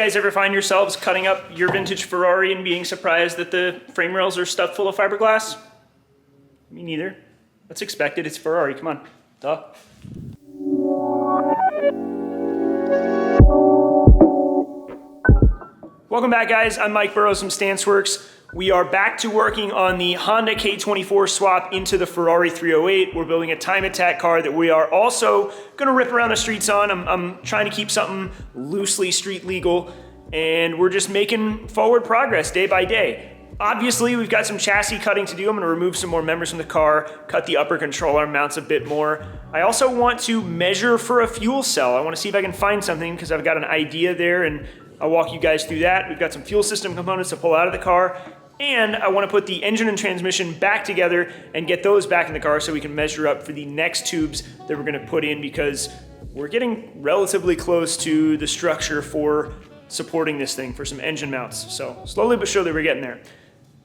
guys ever find yourselves cutting up your vintage Ferrari and being surprised that the frame rails are stuffed full of fiberglass? Me neither. That's expected, it's Ferrari, come on, duh. Welcome back, guys. I'm Mike Burrows from StanceWorks. We are back to working on the Honda K24 swap into the Ferrari 308. We're building a time attack car that we are also gonna rip around the streets on. I'm trying to keep something loosely street legal, and we're just making forward progress day by day. Obviously, we've got some chassis cutting to do. I'm gonna remove some more members from the car, cut the upper control arm mounts a bit more. I also want to measure for a fuel cell. I wanna see if I can find something because I've got an idea there, and I'll walk you guys through that. We've got some fuel system components to pull out of the car, and I want to put the engine and transmission back together and get those back in the car so we can measure up for the next tubes that we're going to put in, because we're getting relatively close to the structure for supporting this thing for some engine mounts. So slowly but surely we're getting there.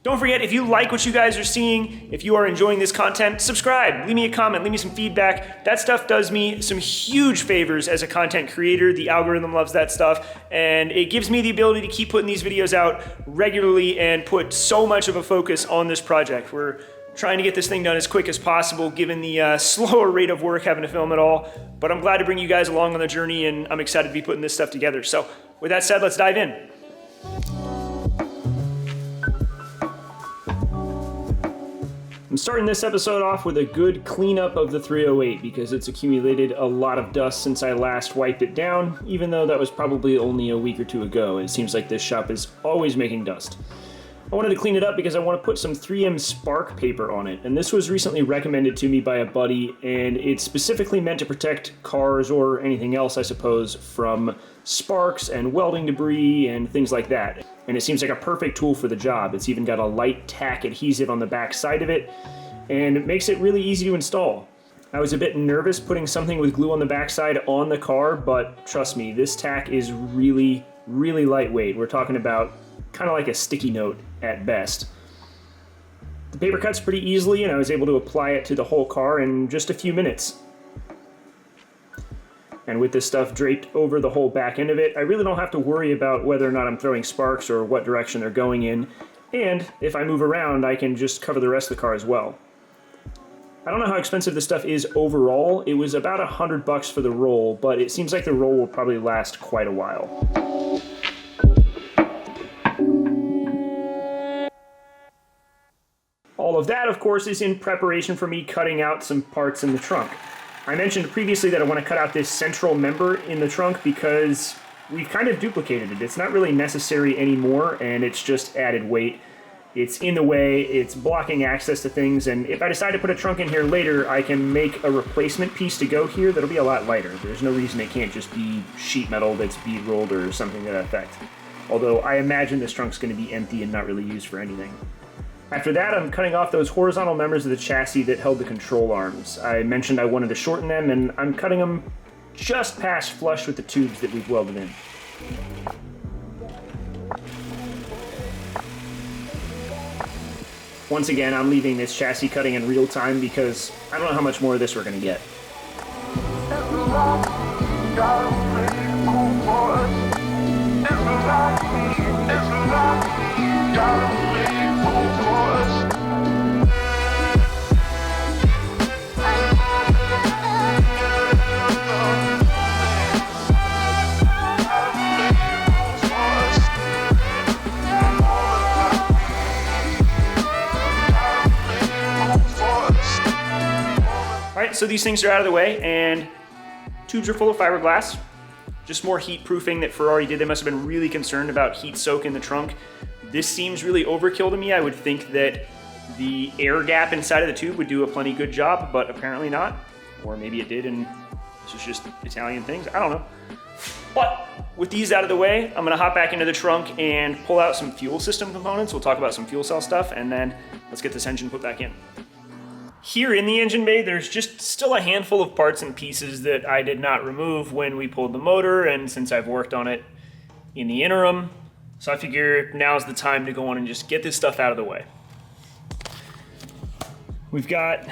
Don't forget, if you like what you guys are seeing, if you are enjoying this content, subscribe, leave me a comment, leave me some feedback. That stuff does me some huge favors as a content creator. The algorithm loves that stuff, and it gives me the ability to keep putting these videos out regularly and put so much of a focus on this project. We're trying to get this thing done as quick as possible, given the slower rate of work having to film it all. But I'm glad to bring you guys along on the journey, and I'm excited to be putting this stuff together. So with that said, let's dive in. I'm starting this episode off with a good cleanup of the 308 because it's accumulated a lot of dust since I last wiped it down, even though that was probably only a week or two ago. It seems like this shop is always making dust. I wanted to clean it up because I want to put some 3M Spark paper on it, and this was recently recommended to me by a buddy, and it's specifically meant to protect cars or anything else, I suppose, from sparks and welding debris and things like that. And it seems like a perfect tool for the job. It's even got a light tack adhesive on the back side of it, and it makes it really easy to install. I was a bit nervous putting something with glue on the backside on the car, but trust me, this tack is really, really lightweight. We're talking about kind of like a sticky note at best. The paper cuts pretty easily, and I was able to apply it to the whole car in just a few minutes. And with this stuff draped over the whole back end of it, I really don't have to worry about whether or not I'm throwing sparks or what direction they're going in. And if I move around, I can just cover the rest of the car as well. I don't know how expensive this stuff is overall. It was about $100 for the roll, but it seems like the roll will probably last quite a while. All of that, of course, is in preparation for me cutting out some parts in the trunk. I mentioned previously that I want to cut out this central member in the trunk because we've kind of duplicated it. It's not really necessary anymore, and it's just added weight. It's in the way, it's blocking access to things, and if I decide to put a trunk in here later, I can make a replacement piece to go here that'll be a lot lighter. There's no reason it can't just be sheet metal that's bead rolled or something to that effect. Although I imagine this trunk's going to be empty and not really used for anything. After that, I'm cutting off those horizontal members of the chassis that held the control arms. I mentioned I wanted to shorten them, and I'm cutting them just past flush with the tubes that we've welded in. Once again, I'm leaving this chassis cutting in real time because I don't know how much more of this we're going to get. Alright, so these things are out of the way, and tubes are full of fiberglass. Just more heat proofing that Ferrari did. They must have been really concerned about heat soak in the trunk. This seems really overkill to me. I would think that the air gap inside of the tube would do a plenty good job, but apparently not. Or maybe it did, and this is just Italian things. I don't know. But with these out of the way, I'm gonna hop back into the trunk and pull out some fuel system components. We'll talk about some fuel cell stuff, and then let's get this engine put back in. Here in the engine bay, there's just still a handful of parts and pieces that I did not remove when we pulled the motor, and since I've worked on it in the interim, so I figure now's the time to go on and just get this stuff out of the way. We've got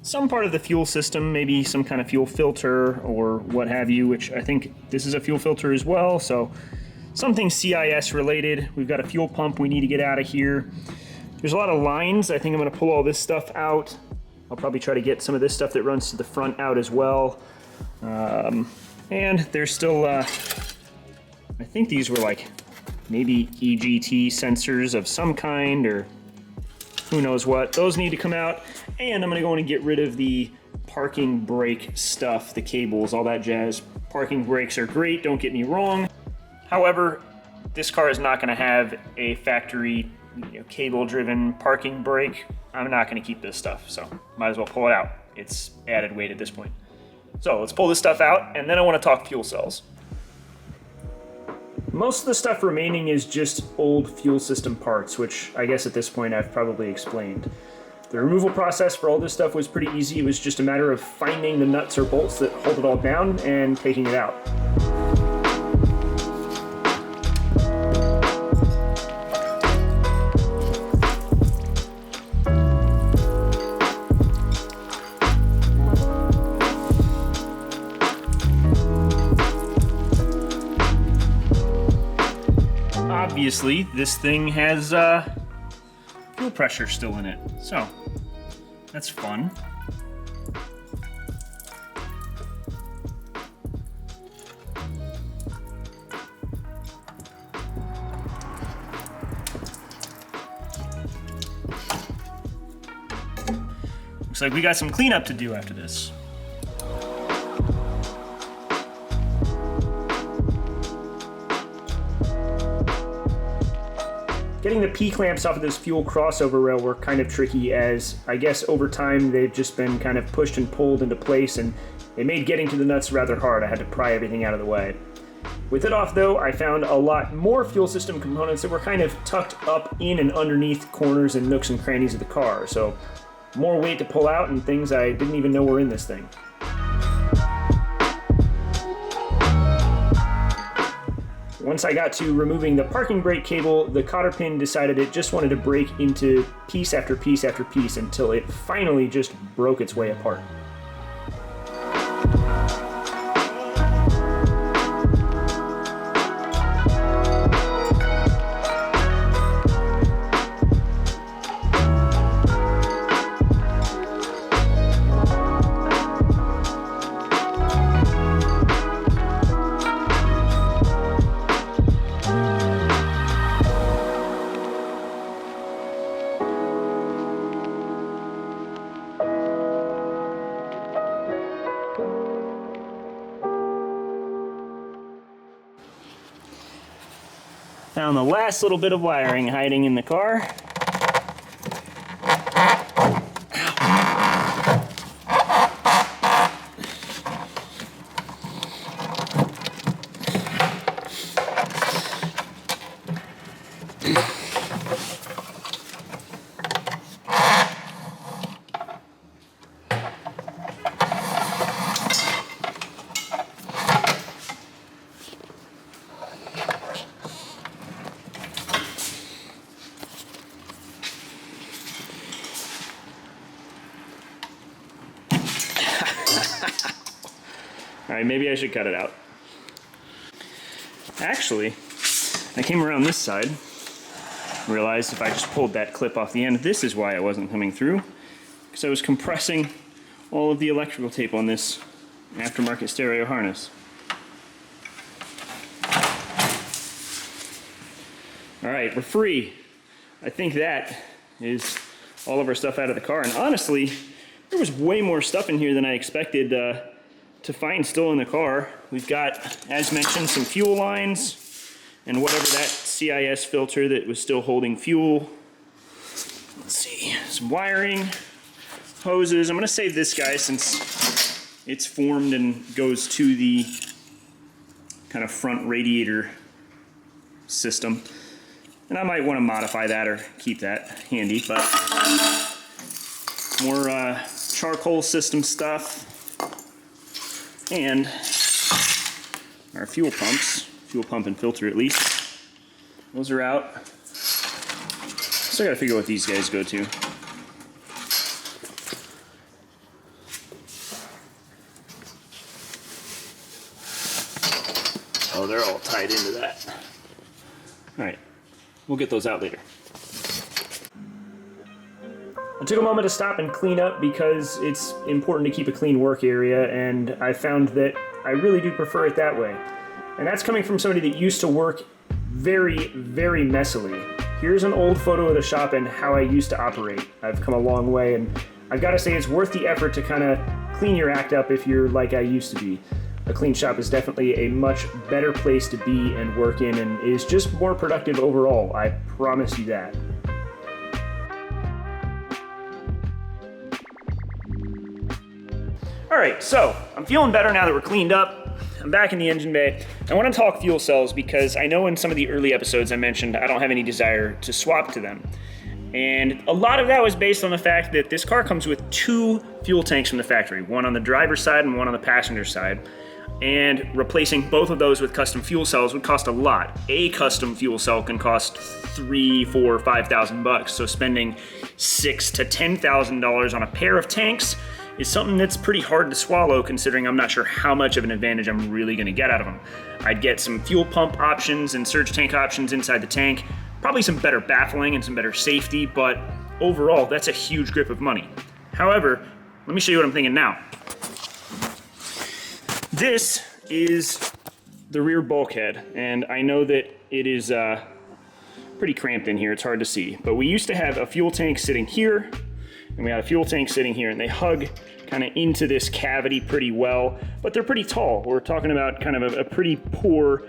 some part of the fuel system, maybe some kind of fuel filter or what have you, which I think this is a fuel filter as well, so something CIS related. We've got a fuel pump we need to get out of here. There's a lot of lines. I think I'm gonna pull all this stuff out. I'll probably try to get some of this stuff that runs to the front out as well. And there's still, I think these were like maybe EGT sensors of some kind, or who knows what. Those need to come out. And I'm gonna go in and get rid of the parking brake stuff, the cables, all that jazz. Parking brakes are great, don't get me wrong. However, this car is not gonna have a factory cable-driven parking brake. I'm not gonna keep this stuff, so might as well pull it out. It's added weight at this point. So let's pull this stuff out, and then I wanna talk fuel cells. Most of the stuff remaining is just old fuel system parts, which I guess at this point I've probably explained. The removal process for all this stuff was pretty easy. It was just a matter of finding the nuts or bolts that hold it all down and taking it out. Obviously, this thing has fuel pressure still in it, so that's fun. Looks like we got some cleanup to do after this. Getting the P-clamps off of this fuel crossover rail were kind of tricky, as I guess over time they've just been kind of pushed and pulled into place, and it made getting to the nuts rather hard. I had to pry everything out of the way. With it off though, I found a lot more fuel system components that were kind of tucked up in and underneath corners and nooks and crannies of the car, so more weight to pull out and things I didn't even know were in this thing. Once I got to removing the parking brake cable, the cotter pin decided it just wanted to break into piece after piece after piece until it finally just broke its way apart. Found the last little bit of wiring hiding in the car. All right, maybe I should cut it out. Actually, I came around this side, realized if I just pulled that clip off the end, this is why it wasn't coming through, because I was compressing all of the electrical tape on this aftermarket stereo harness. All right, we're free. I think that is all of our stuff out of the car, and honestly, there was way more stuff in here than I expected to find still in the car. We've got, as mentioned, some fuel lines and whatever that CIS filter that was still holding fuel. Let's see, some wiring, hoses. I'm gonna save this guy since it's formed and goes to the kind of front radiator system. And I might want to modify that or keep that handy, but more charcoal system stuff. And our fuel pumps, fuel pump and filter at least, those are out. So I gotta figure out what these guys go to. Oh, they're all tied into that. All right, we'll get those out later. I took a moment to stop and clean up because it's important to keep a clean work area, and I found that I really do prefer it that way. And that's coming from somebody that used to work very, very messily. Here's an old photo of the shop and how I used to operate. I've come a long way, and I've got to say it's worth the effort to kind of clean your act up if you're like I used to be. A clean shop is definitely a much better place to be and work in, and is just more productive overall. I promise you that. All right, so I'm feeling better now that we're cleaned up. I'm back in the engine bay. I want to talk fuel cells because I know in some of the early episodes I mentioned I don't have any desire to swap to them. And a lot of that was based on the fact that this car comes with 2 fuel tanks from the factory, one on the driver's side and one on the passenger side. And replacing both of those with custom fuel cells would cost a lot. A custom fuel cell can cost $3,000, $4,000, $5,000 So spending $6,000 to $10,000 on a pair of tanks is something that's pretty hard to swallow, considering I'm not sure how much of an advantage I'm really gonna get out of them. I'd get some fuel pump options and surge tank options inside the tank, probably some better baffling and some better safety, but overall, that's a huge grip of money. However, let me show you what I'm thinking now. This is the rear bulkhead, and I know that it is pretty cramped in here, it's hard to see, but we used to have a fuel tank sitting here, and we had a fuel tank sitting here, and they hug kind of into this cavity pretty well, but they're pretty tall. We're talking about kind of a pretty poor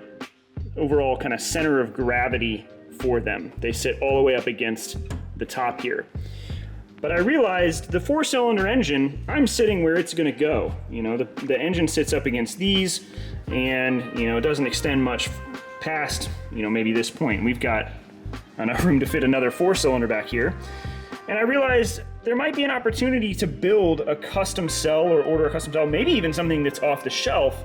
overall kind of center of gravity for them. They sit all the way up against the top here. But I realized the 4-cylinder engine, I'm sitting where it's gonna go. You know, the engine sits up against these, and you know, it doesn't extend much past, you know, maybe this point. We've got enough room to fit another 4-cylinder back here. And I realized there might be an opportunity to build a custom cell or order a custom cell, maybe even something that's off the shelf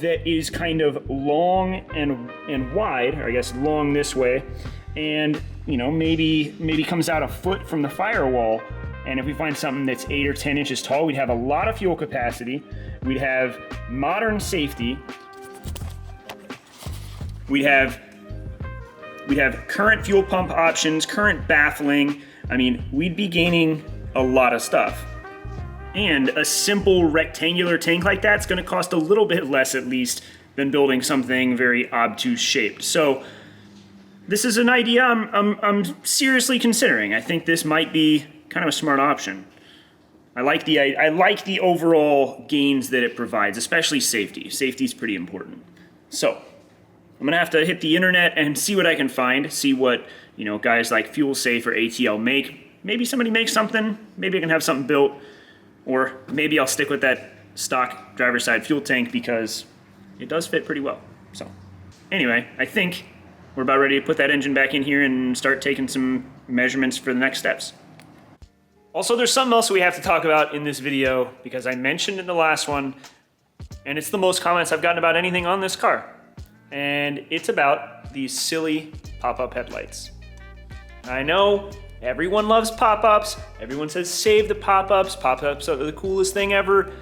that is kind of long and wide, or I guess long this way, and you know, maybe comes out a foot from the firewall. And if we find something that's 8 or 10 inches tall, we'd have a lot of fuel capacity. We'd have modern safety. We'd have current fuel pump options, current baffling. I mean, we'd be gaining a lot of stuff. And a simple rectangular tank like that's gonna cost a little bit less at least than building something very obtuse shaped. So this is an idea I'm seriously considering. I think this might be kind of a smart option. I like the overall gains that it provides, especially safety. Safety is pretty important. So I'm gonna have to hit the internet and see what I can find, see what, you know, guys like Fuel Safe or ATL make. Maybe somebody makes something, maybe I can have something built, or maybe I'll stick with that stock driver's side fuel tank because it does fit pretty well. So anyway, I think we're about ready to put that engine back in here and start taking some measurements for the next steps. Also, there's something else we have to talk about in this video because I mentioned in the last one, and it's the most comments I've gotten about anything on this car. And it's about these silly pop-up headlights. I know everyone loves pop-ups. Everyone says save the pop-ups. Pop-ups are the coolest thing ever.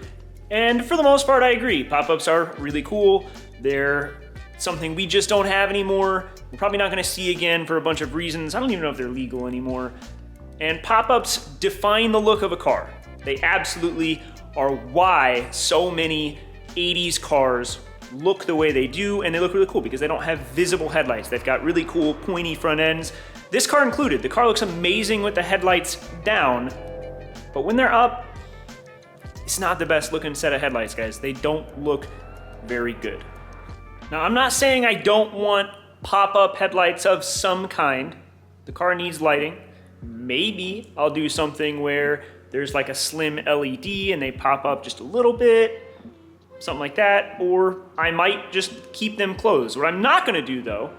And for the most part, I agree. Pop-ups are really cool. They're something we just don't have anymore. We're probably not gonna see again for a bunch of reasons. I don't even know if they're legal anymore. And pop-ups define the look of a car. They absolutely are why so many 80s cars look the way they do, and they look really cool because they don't have visible headlights. They've got really cool pointy front ends. This car included. The car looks amazing with the headlights down, but when they're up, it's not the best looking set of headlights, guys. They don't look very good. Now, I'm not saying I don't want pop-up headlights of some kind. The car needs lighting. Maybe I'll do something where there's like a slim LED and they pop up just a little bit, something like that, or I might just keep them closed. What I'm not gonna do though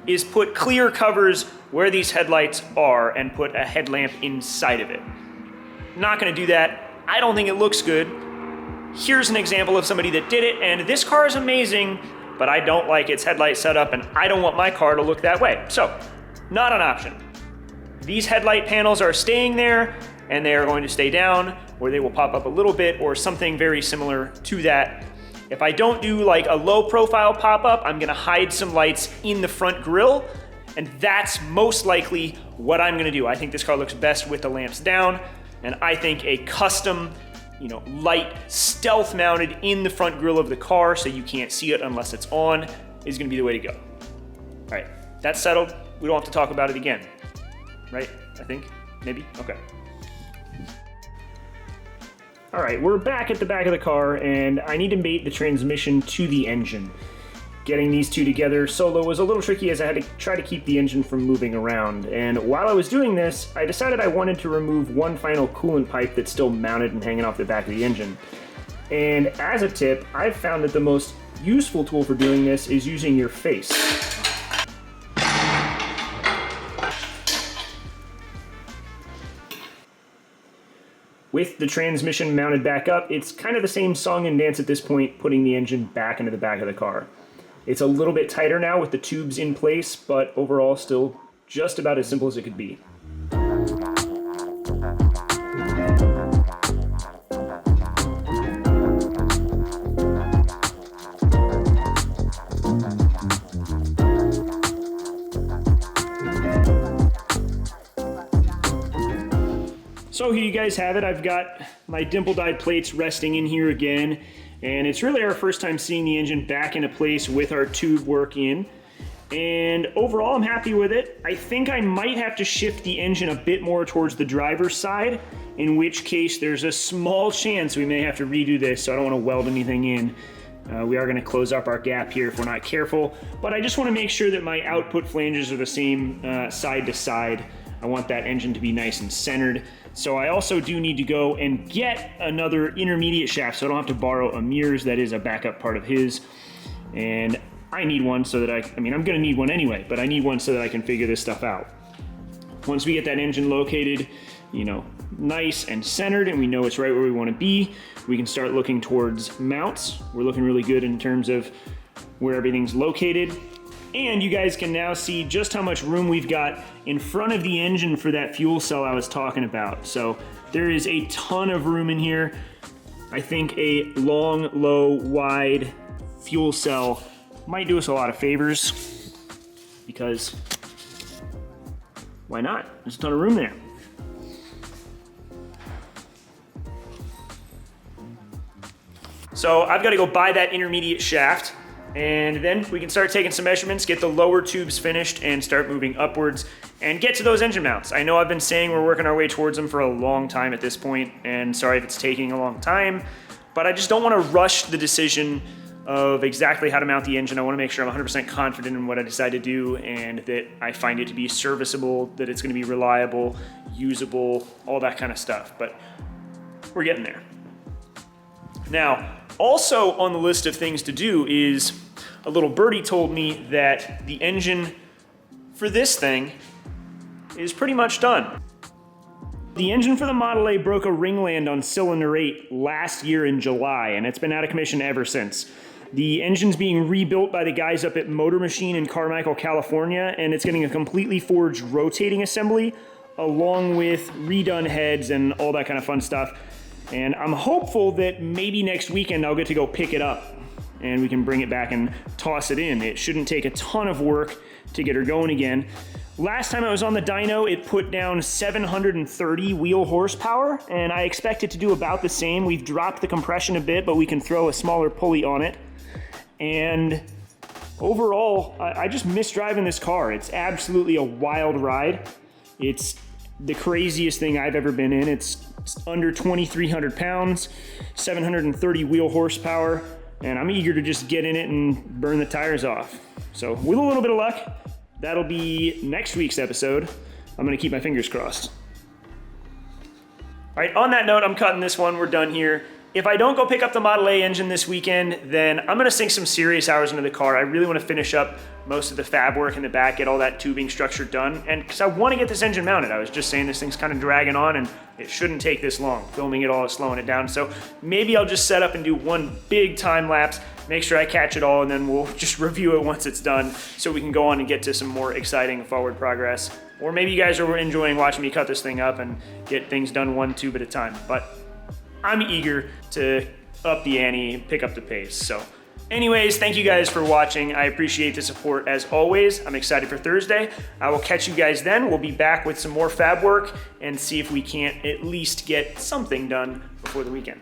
is put clear covers where these headlights are and put a headlamp inside of it. Not gonna do that. I don't think it looks good. Here's an example of somebody that did it, and this car is amazing, but I don't like its headlight setup and I don't want my car to look that way. So, not an option. These headlight panels are staying there and they are going to stay down, or they will pop up a little bit or something very similar to that. If I don't do like a low profile pop-up, I'm gonna hide some lights in the front grille, And that's most likely what I'm gonna do. I think this car looks best with the lamps down, and I think a custom, light stealth mounted in the front grille of the car so you can't see it unless it's on is gonna be the way to go. All right, that's settled. We don't have to talk about it again, right? I think, maybe, okay. All right, we're back at the back of the car, and I need to mate the transmission to the engine. Getting these two together solo was a little tricky as I had to try to keep the engine from moving around. And while I was doing this, I decided I wanted to remove one final coolant pipe that's still mounted and hanging off the back of the engine. And as a tip, I've found that the most useful tool for doing this is using your face. With the transmission mounted back up, it's kind of the same song and dance at this point, putting the engine back into the back of the car. It's a little bit tighter now with the tubes in place, but overall still just about as simple as it could be. So here you guys have it. I've got my dimple-dyed plates resting in here again, and it's really our first time seeing the engine back into place with our tube work in. And overall, I'm happy with it. I think I might have to shift the engine a bit more towards the driver's side, in which case there's a small chance we may have to redo this, so I don't want to weld anything in. We are going to close up our gap here if we're not careful, but I just want to make sure that my output flanges are the same side to side. I want that engine to be nice and centered. So I also do need to go and get another intermediate shaft so I don't have to borrow Amir's. That is a backup part of his. And I need one so that I'm gonna need one anyway, but I need one so that I can figure this stuff out. Once we get that engine located, nice and centered and we know it's right where we wanna be, we can start looking towards mounts. We're looking really good in terms of where everything's located. And you guys can now see just how much room we've got in front of the engine for that fuel cell I was talking about. So there is a ton of room in here. I think a long, low, wide fuel cell might do us a lot of favors because why not? There's a ton of room there. So I've got to go buy that intermediate shaft. And then we can start taking some measurements, get the lower tubes finished, and start moving upwards and get to those engine mounts. I know I've been saying we're working our way towards them for a long time at this point, and sorry if it's taking a long time, but I just don't want to rush the decision of exactly how to mount the engine. I want to make sure I'm 100% confident in what I decide to do and that I find it to be serviceable, that it's going to be reliable, usable, all that kind of stuff. But we're getting there. Now, also on the list of things to do is a little birdie told me that the engine for this thing is pretty much done. The engine for the Model A broke a ringland on cylinder 8 last year in July, and it's been out of commission ever since. The engine's being rebuilt by the guys up at Motor Machine in Carmichael, California, and it's getting a completely forged rotating assembly along with redone heads and all that kind of fun stuff. And I'm hopeful that maybe next weekend I'll get to go pick it up and we can bring it back and toss it in. It shouldn't take a ton of work to get her going again. Last time I was on the dyno, it put down 730 wheel horsepower, and I expect it to do about the same. We've dropped the compression a bit, but we can throw a smaller pulley on it. And overall, I just miss driving this car. It's absolutely a wild ride. It's the craziest thing I've ever been in. It's under 2,300 pounds, 730 wheel horsepower, and I'm eager to just get in it and burn the tires off. So with a little bit of luck, that'll be next week's episode. I'm gonna keep my fingers crossed. All right, on that note, I'm cutting this one. We're done here. If I don't go pick up the Model A engine this weekend, then I'm gonna sink some serious hours into the car. I really wanna finish up most of the fab work in the back, get all that tubing structure done, and because I wanna get this engine mounted. I was just saying this thing's kind of dragging on and it shouldn't take this long. Filming it all is slowing it down. So maybe I'll just set up and do one big time lapse, make sure I catch it all, and then we'll just review it once it's done so we can go on and get to some more exciting forward progress. Or maybe you guys are enjoying watching me cut this thing up and get things done one tube at a time. But I'm eager to up the ante, pick up the pace. So Anyways, thank you guys for watching. I appreciate the support as always. I'm excited for Thursday. I will catch you guys then. We'll be back with some more fab work and see if we can't at least get something done before the weekend.